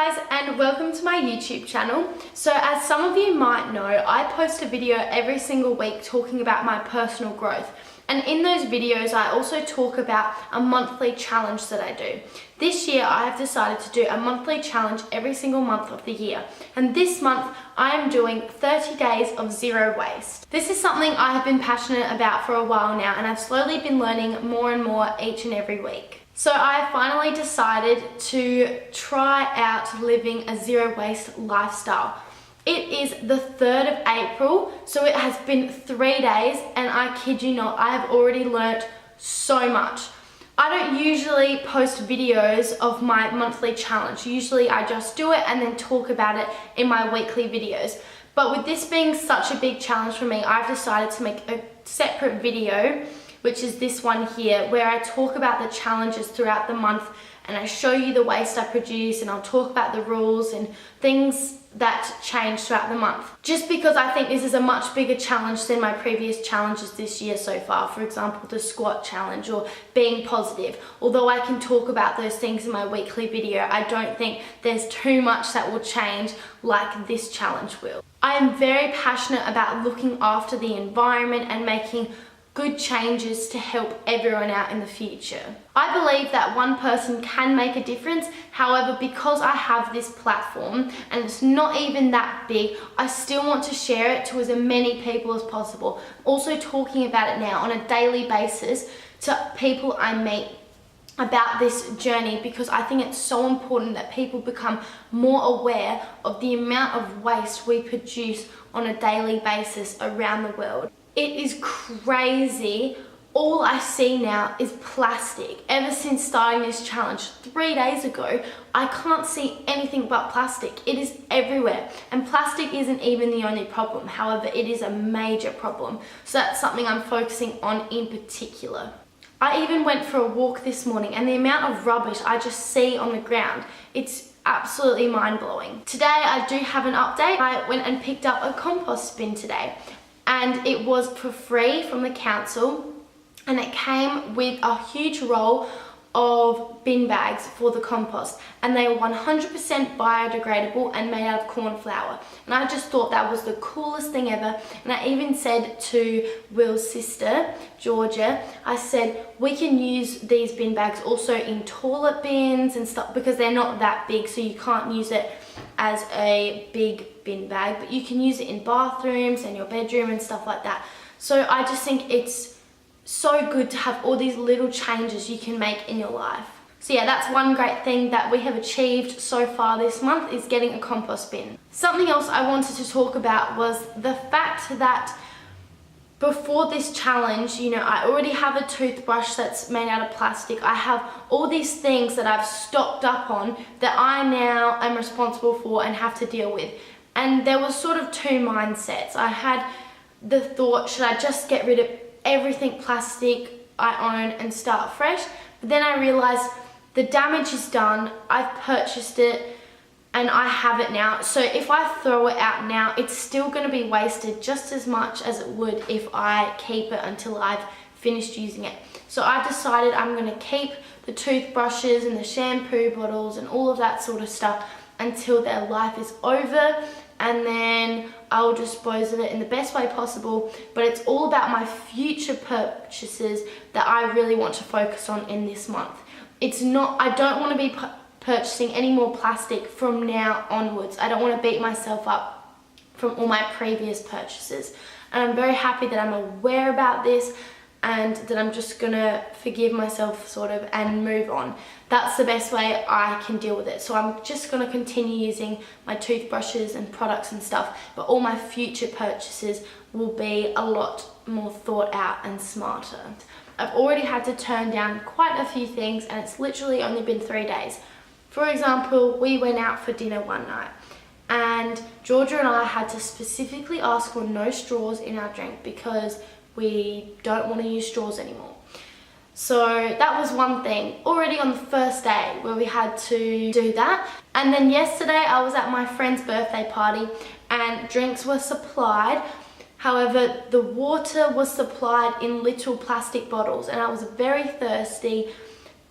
guys, and welcome to my YouTube channel. So as some of you might know, I post a video every single week talking about my personal growth. And in those videos, I also talk about a monthly challenge that I do. This year, I have decided to do a monthly challenge every single month of the year. And this month, I am doing 30 days of zero waste. This is something I have been passionate about for a while now, and I've slowly been learning more and more each and every week. So I finally decided to try out living a zero waste lifestyle. It is the 3rd of April, so it has been 3 days, and I kid you not, I have already learnt so much. I don't usually post videos of my monthly challenge. Usually I just do it and then talk about it in my weekly videos. But with this being such a big challenge for me, I've decided to make a separate video, which is this one here, where I talk about the challenges throughout the month and I show you the waste I produce, and I'll talk about the rules and things that change throughout the month. Just because I think this is a much bigger challenge than my previous challenges this year so far. For example, the squat challenge or being positive. Although I can talk about those things in my weekly video, I don't think there's too much that will change like this challenge will. I am very passionate about looking after the environment and making good changes to help everyone out in the future. I believe that one person can make a difference. However, because I have this platform and it's not even that big, I still want to share it to as many people as possible. Also talking about it now on a daily basis to people I meet about this journey, because I think it's so important that people become more aware of the amount of waste we produce on a daily basis around the world. It is crazy. All I see now is plastic. Ever since starting this challenge 3 days ago, I can't see anything but plastic. It is everywhere. And plastic isn't even the only problem. However, it is a major problem. So that's something I'm focusing on in particular. I even went for a walk this morning, and the amount of rubbish I just see on the ground, it's absolutely mind-blowing. Today I do have an update. I went and picked up a compost bin today, and it was for free from the council, and it came with a huge roll of bin bags for the compost, and they were 100% biodegradable and made out of corn flour. And I just thought that was the coolest thing ever. And I even said to Will's sister, Georgia, I said, we can use these bin bags also in toilet bins and stuff, because they're not that big, so you can't use it as a big bin bag, but you can use it in bathrooms and your bedroom and stuff like that. So I just think it's so good to have all these little changes you can make in your life. So yeah, that's one great thing that we have achieved so far this month, is getting a compost bin. Something else I wanted to talk about was the fact that before this challenge, you know, I already have a toothbrush that's made out of plastic. I have all these things that I've stocked up on that I now am responsible for and have to deal with. And there was sort of two mindsets. I had the thought, should I just get rid of everything plastic I own and start fresh? But then I realized the damage is done. I've purchased it and I have it now. So if I throw it out now, it's still going to be wasted just as much as it would if I keep it until I've finished using it. So I've decided I'm going to keep the toothbrushes and the shampoo bottles and all of that sort of stuff until their life is over, and then I'll dispose of it in the best way possible. But it's all about my future purchases that I really want to focus on in this month. It's not, I don't want to be purchasing any more plastic from now onwards. I don't want to beat myself up from all my previous purchases. And I'm very happy that I'm aware about this, and that I'm just gonna forgive myself sort of and move on. That's the best way I can deal with it. So I'm just gonna continue using my toothbrushes and products and stuff, but all my future purchases will be a lot more thought out and smarter. I've already had to turn down quite a few things, and it's literally only been 3 days. For example, we went out for dinner one night, and Georgia and I had to specifically ask for no straws in our drink because we don't want to use straws anymore. So that was one thing already on the first day where we had to do that. And then yesterday I was at my friend's birthday party and drinks were supplied. However, the water was supplied in little plastic bottles, and I was very thirsty,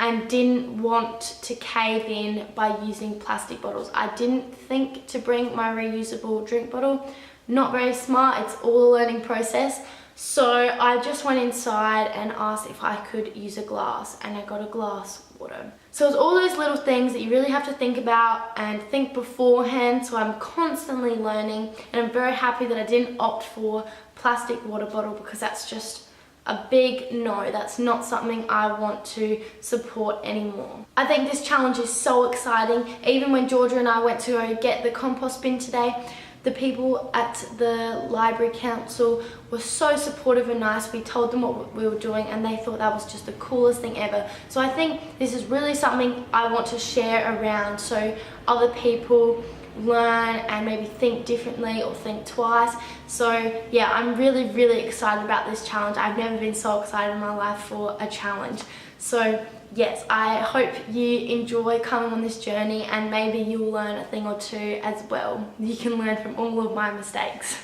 and didn't want to cave in by using plastic bottles. I didn't think to bring my reusable drink bottle. Not very smart, it's all a learning process. So I just went inside and asked if I could use a glass, and I got a glass water. So it's all those little things that you really have to think about and think beforehand. So I'm constantly learning, and I'm very happy that I didn't opt for plastic water bottle, because that's just a big no. That's not something I want to support anymore. I think this challenge is so exciting. Even when Georgia and I went to go get the compost bin today, the people at the library council were so supportive and nice. We told them what we were doing, and they thought that was just the coolest thing ever. So I think this is really something I want to share around, so other people learn and maybe think differently or think twice. So yeah, I'm really excited about this challenge. I've never been so excited in my life for a challenge. So yes, I hope you enjoy coming on this journey, and maybe you'll learn a thing or two as well. You can learn from all of my mistakes.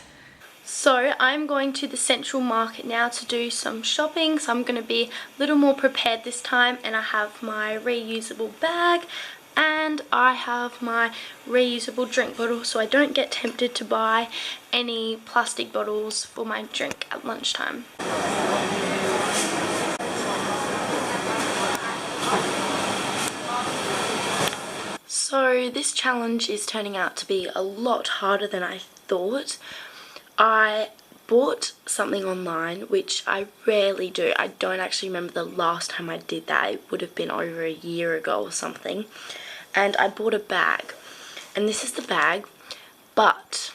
So I'm going to the Central Market now to do some shopping, so I'm going to be a little more prepared this time, and I have my reusable bag and I have my reusable drink bottle, so I don't get tempted to buy any plastic bottles for my drink at lunchtime. So this challenge is turning out to be a lot harder than I thought. I bought something online, which I rarely do. I don't actually remember the last time I did that. It would have been over a year ago or something. And I bought a bag, and this is the bag, but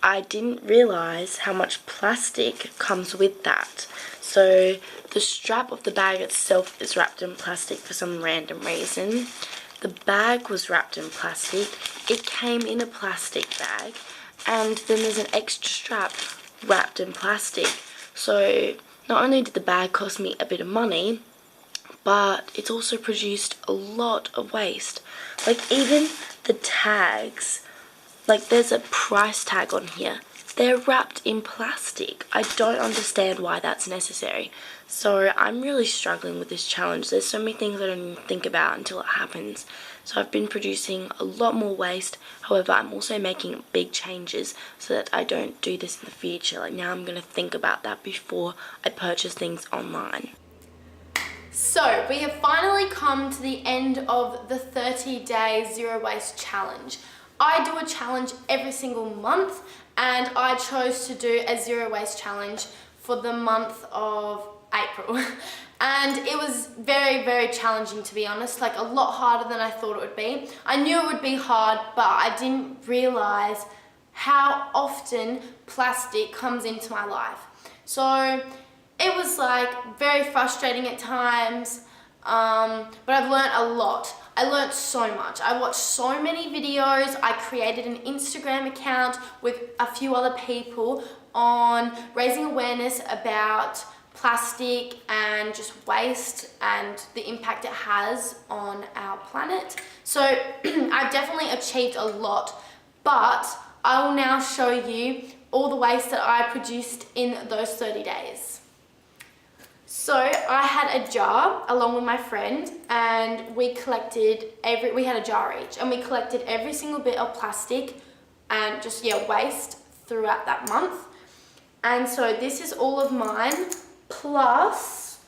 I didn't realise how much plastic comes with that. So the strap of the bag itself is wrapped in plastic for some random reason. The bag was wrapped in plastic. It came in a plastic bag, and then there's an extra strap wrapped in plastic. So not only did the bag cost me a bit of money, but it's also produced a lot of waste. Like, even the tags, like, there's a price tag on here. They're wrapped in plastic. I don't understand why that's necessary. So I'm really struggling with this challenge. There's so many things I don't even think about until it happens. So I've been producing a lot more waste. However, I'm also making big changes so that I don't do this in the future. Like, now I'm going to think about that before I purchase things online. So we have finally come to the end of the 30-day zero waste challenge. I do a challenge every single month, and I chose to do a zero waste challenge for the month of April. And it was very challenging, to be honest, like a lot harder than I thought it would be. I knew it would be hard, but I didn't realise how often plastic comes into my life. So it was like very frustrating at times, but I've learned a lot. I learned so much. I watched so many videos. I created an Instagram account with a few other people on raising awareness about plastic and just waste and the impact it has on our planet. So I've definitely achieved a lot, but I will now show you all the waste that I produced in those 30 days. So I had a jar along with my friend, and we collected we had a jar each, and we collected every single bit of plastic and just, yeah, waste throughout that month. And so this is all of mine, plus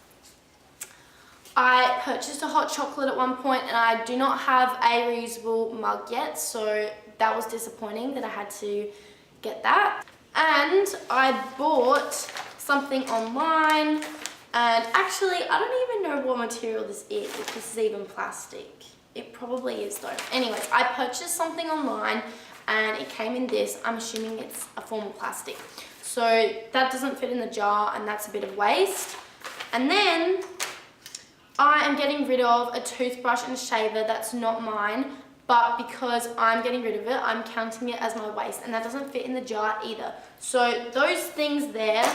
I purchased a hot chocolate at one point, and I do not have a reusable mug yet, so that was disappointing that I had to get that. And I bought something online. And actually, I don't even know what material this is, if this is even plastic. It probably is though. Anyways, I purchased something online and it came in this. I'm assuming it's a form of plastic. So that doesn't fit in the jar, and that's a bit of waste. And then I am getting rid of a toothbrush and a shaver that's not mine, but because I'm getting rid of it, I'm counting it as my waste, and that doesn't fit in the jar either. So those things there,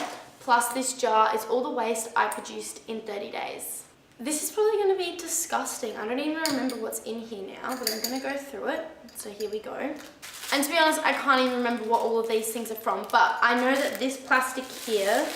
plus this jar, is all the waste I produced in 30 days. This is probably going to be disgusting. I don't even remember what's in here now, but I'm going to go through it. So here we go. And to be honest, I can't even remember what all of these things are from, but I know that this plastic here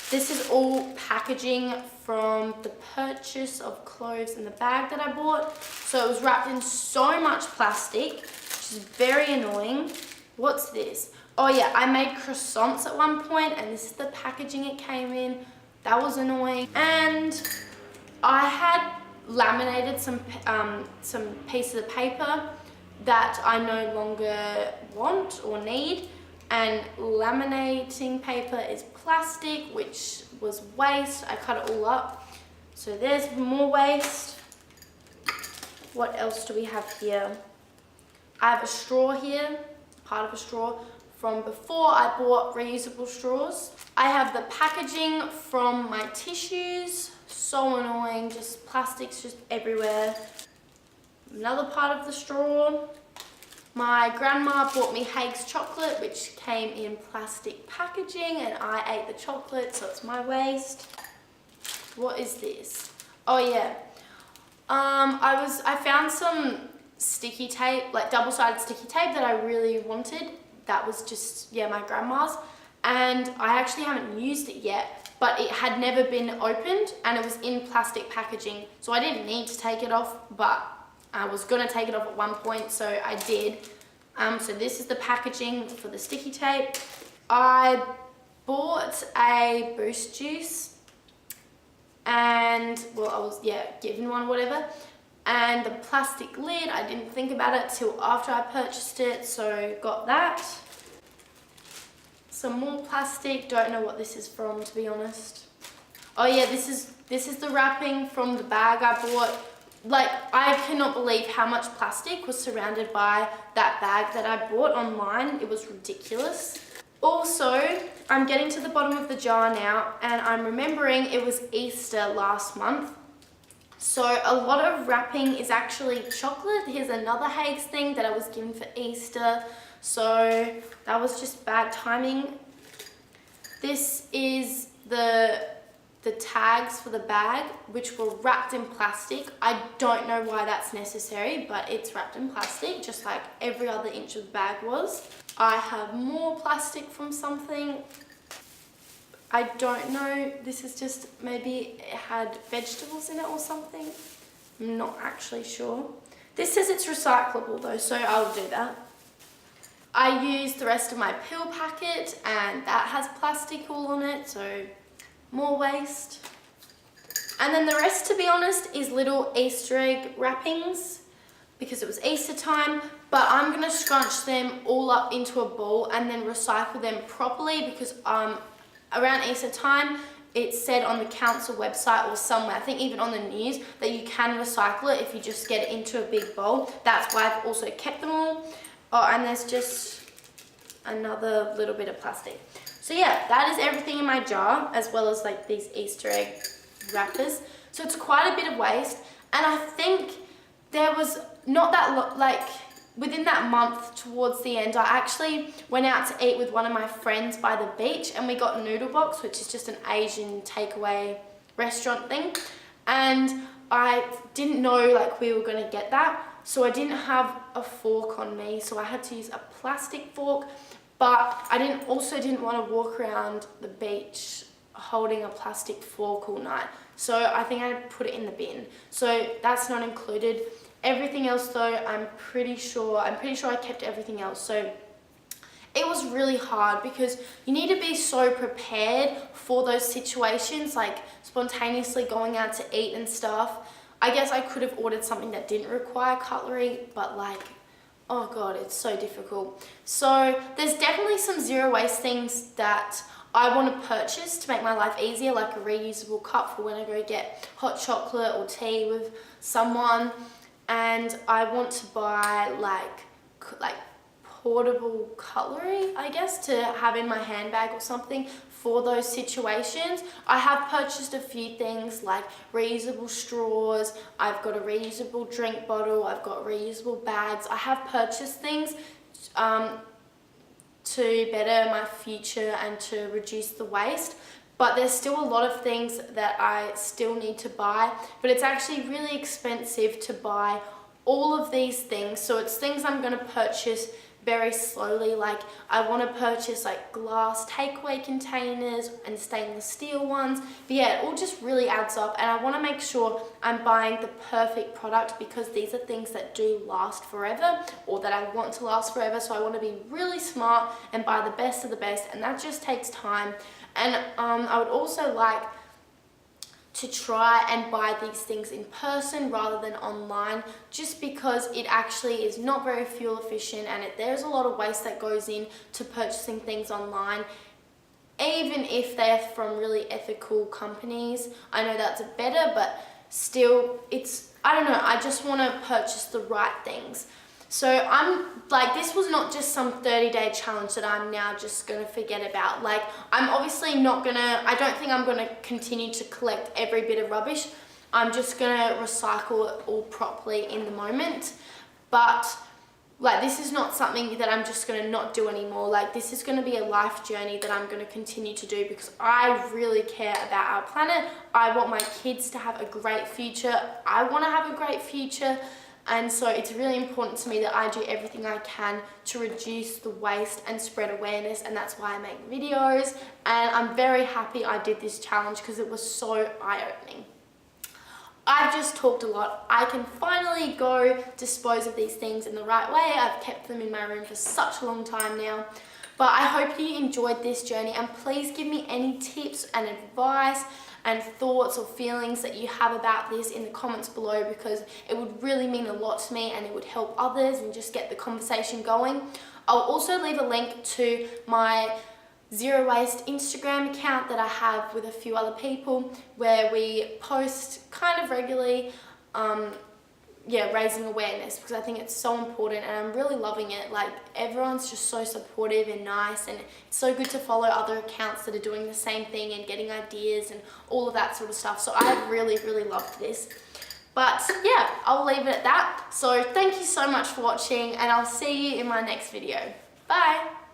This is all packaging from the purchase of clothes in the bag that I bought. So it was wrapped in so much plastic, which is very annoying. What's this? Oh yeah, I made croissants at one point, and this is the packaging it came in. That was annoying. And I had laminated some pieces of paper that I no longer want or need. And laminating paper is plastic, which was waste. I cut it all up. So there's more waste. What else do we have here? I have a straw here, part of a straw from before I bought reusable straws. I have the packaging from my tissues. So annoying, just plastics just everywhere. Another part of the straw. My grandma bought me Haig's chocolate, which came in plastic packaging, and I ate the chocolate, so it's my waste. What is this? Oh yeah, I found some sticky tape, like double-sided sticky tape that I really wanted. That was just, yeah, my grandma's, and I actually haven't used it yet, but it had never been opened, and it was in plastic packaging, so I didn't need to take it off, but I was gonna take it off at one point, so I did. So this is the packaging for the sticky tape. I bought a Boost juice, and well, I was, yeah, given one, whatever. And the plastic lid, I didn't think about it till after I purchased it, so got that. Some more plastic, don't know what this is from, to be honest. Oh yeah, this is the wrapping from the bag I bought. Like, I cannot believe how much plastic was surrounded by that bag that I bought online. It was ridiculous. Also, I'm getting to the bottom of the jar now, and I'm remembering it was Easter last month. So a lot of wrapping is actually chocolate. Here's another Haig's thing that I was given for Easter. So that was just bad timing. This is the tags for the bag, which were wrapped in plastic. I don't know why that's necessary, but it's wrapped in plastic, just like every other inch of the bag was. I have more plastic from something. I don't know, this is just, maybe it had vegetables in it or something. I'm not actually sure. This says it's recyclable though, so I'll do that. I used the rest of my pill packet, and that has plastic all on it, so more waste. And then the rest, to be honest, is little Easter egg wrappings because it was Easter time, but I'm gonna scrunch them all up into a ball and then recycle them properly because around Easter time, it said on the council website or somewhere, I think even on the news, that you can recycle it if you just get it into a big bowl. That's why I've also kept them all. Oh, and there's just another little bit of plastic. So yeah, that is everything in my jar, as well as like these Easter egg wrappers. So it's quite a bit of waste, and I think there was not that like within that month towards the end, I actually went out to eat with one of my friends by the beach, and we got Noodle Box, which is just an Asian takeaway restaurant thing, and I didn't know like we were gonna get that, so I didn't have a fork on me, so I had to use a plastic fork. But I also didn't want to walk around the beach holding a plastic fork all night. So I think I put it in the bin. So that's not included. Everything else though, I'm pretty sure I kept everything else. So it was really hard because you need to be so prepared for those situations, like spontaneously going out to eat and stuff. I guess I could have ordered something that didn't require cutlery, but like, oh God, it's so difficult. So there's definitely some zero waste things that I want to purchase to make my life easier, like a reusable cup for when I go get hot chocolate or tea with someone. And I want to buy like portable cutlery, I guess, to have in my handbag or something for those situations. I have purchased a few things like reusable straws, I've got a reusable drink bottle, I've got reusable bags. I have purchased things to better my future and to reduce the waste, but there's still a lot of things that I still need to buy, but it's actually really expensive to buy all of these things. So it's things I'm going to purchase very slowly. Like I want to purchase like glass takeaway containers and stainless steel ones, but yeah, it all just really adds up, and I want to make sure I'm buying the perfect product because these are things that do last forever, or that I want to last forever. So I want to be really smart and buy the best of the best, and that just takes time. And I would also like to try and buy these things in person rather than online, just because it actually is not very fuel efficient, and there's a lot of waste that goes in to purchasing things online, even if they're from really ethical companies. I know that's better, but still, I don't know, I just want to purchase the right things. So I'm like, this was not just some 30-day challenge that I'm now just gonna forget about. Like, I'm obviously not gonna, I don't think I'm gonna continue to collect every bit of rubbish. I'm just gonna recycle it all properly in the moment. But like, this is not something that I'm just gonna not do anymore. Like, this is gonna be a life journey that I'm gonna continue to do because I really care about our planet. I want my kids to have a great future. I wanna have a great future. And so it's really important to me that I do everything I can to reduce the waste and spread awareness, and that's why I make videos. And I'm very happy I did this challenge because it was so eye-opening. I've just talked a lot. I can finally go dispose of these things in the right way. I've kept them in my room for such a long time now. But I hope you enjoyed this journey, and please give me any tips and advice and thoughts or feelings that you have about this in the comments below, because it would really mean a lot to me and it would help others and just get the conversation going. I'll also leave a link to my Zero Waste Instagram account that I have with a few other people, where we post kind of regularly, raising awareness, because I think it's so important and I'm really loving it. Like, everyone's just so supportive and nice, and it's so good to follow other accounts that are doing the same thing and getting ideas and all of that sort of stuff. So I've really, really loved this. But yeah, I'll leave it at that. So thank you so much for watching, and I'll see you in my next video. Bye!